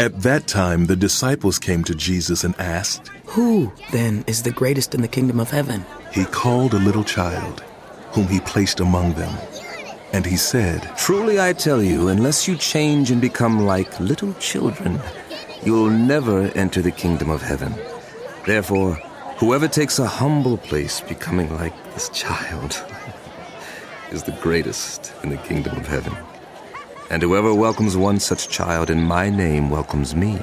At that time, the disciples came to Jesus and asked, "Who, then, is the greatest in the kingdom of heaven?" He called a little child, whom he placed among them. And he said, "Truly I tell you, unless you change and become like little children, you will never enter the kingdom of heaven. Therefore, whoever takes a humble place, becoming like this child, is the greatest in the kingdom of heaven. And whoever welcomes one such child in my name welcomes me.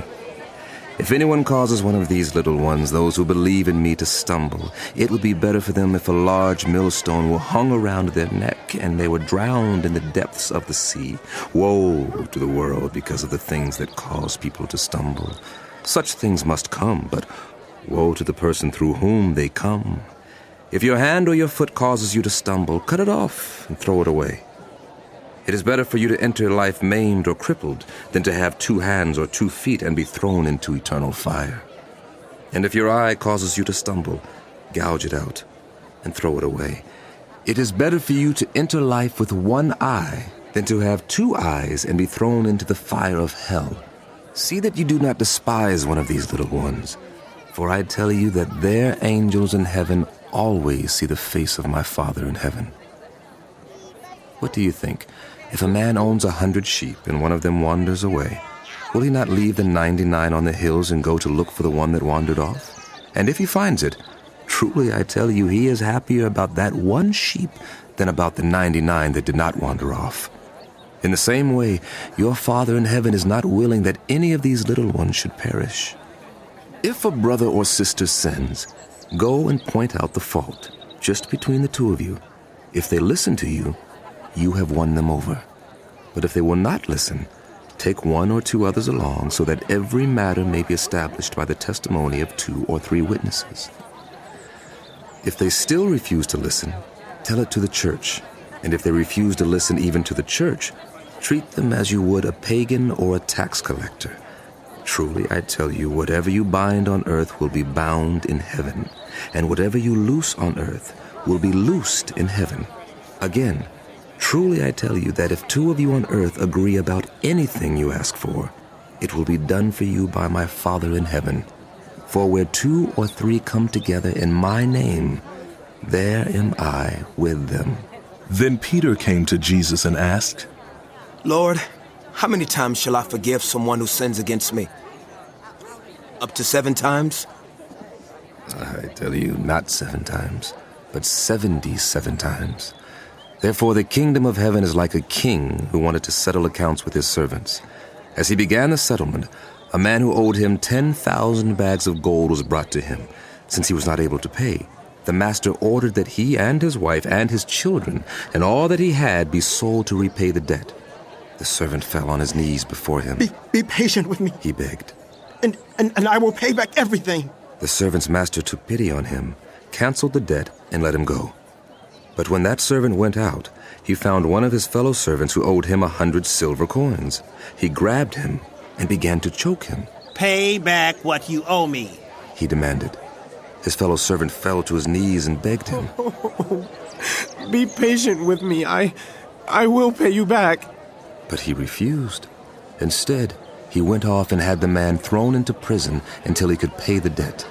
If anyone causes one of these little ones, those who believe in me, to stumble, it would be better for them if a large millstone were hung around their neck and they were drowned in the depths of the sea. Woe to the world because of the things that cause people to stumble. Such things must come, but woe to the person through whom they come. If your hand or your foot causes you to stumble, cut it off and throw it away. It is better for you to enter life maimed or crippled than to have 2 hands or 2 feet and be thrown into eternal fire. And if your eye causes you to stumble, gouge it out and throw it away. It is better for you to enter life with 1 eye than to have 2 eyes and be thrown into the fire of hell. See that you do not despise one of these little ones, for I tell you that their angels in heaven always see the face of my Father in heaven. What do you think? If a man owns 100 sheep and one of them wanders away, will he not leave the 99 on the hills and go to look for the one that wandered off? And if he finds it, truly I tell you, he is happier about that one sheep than about the 99 that did not wander off. In the same way, your Father in heaven is not willing that any of these little ones should perish. If a brother or sister sins, go and point out the fault, just between the 2 of you. If they listen to you, you have won them over. But if they will not listen, take 1 or 2 others along, so that every matter may be established by the testimony of 2 or 3 witnesses. If they still refuse to listen, tell it to the church. And if they refuse to listen even to the church, treat them as you would a pagan or a tax collector. Truly I tell you, whatever you bind on earth will be bound in heaven, and whatever you loose on earth will be loosed in heaven. Again, truly I tell you that if 2 of you on earth agree about anything you ask for, it will be done for you by my Father in heaven. For where 2 or 3 come together in my name, there am I with them." Then Peter came to Jesus and asked, "Lord, how many times shall I forgive someone who sins against me? Up to 7 times? I tell you, not 7 times, but 77 times. Therefore the kingdom of heaven is like a king who wanted to settle accounts with his servants. As he began the settlement, a man who owed him 10,000 bags of gold was brought to him. Since he was not able to pay, the master ordered that he and his wife and his children and all that he had be sold to repay the debt. The servant fell on his knees before him. Be patient with me, he begged. And I will pay back everything. The servant's master took pity on him, canceled the debt, and let him go. But when that servant went out, he found one of his fellow servants who owed him 100 silver coins. He grabbed him and began to choke him. "Pay back what you owe me," he demanded. His fellow servant fell to his knees and begged him. Be patient with me. I will pay you back. But he refused. Instead, he went off and had the man thrown into prison until he could pay the debt.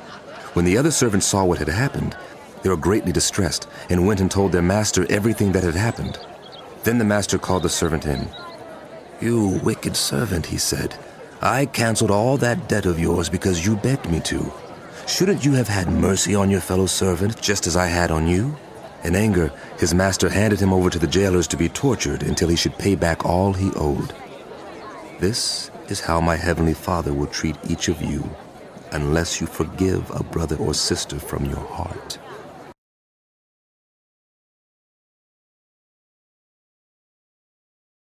When the other servants saw what had happened, they were greatly distressed and went and told their master everything that had happened. Then the master called the servant in. "You wicked servant," he said, "I canceled all that debt of yours because you begged me to. Shouldn't you have had mercy on your fellow servant just as I had on you?" In anger, his master handed him over to the jailers to be tortured until he should pay back all he owed. This is how my heavenly Father will treat each of you unless you forgive a brother or sister from your heart.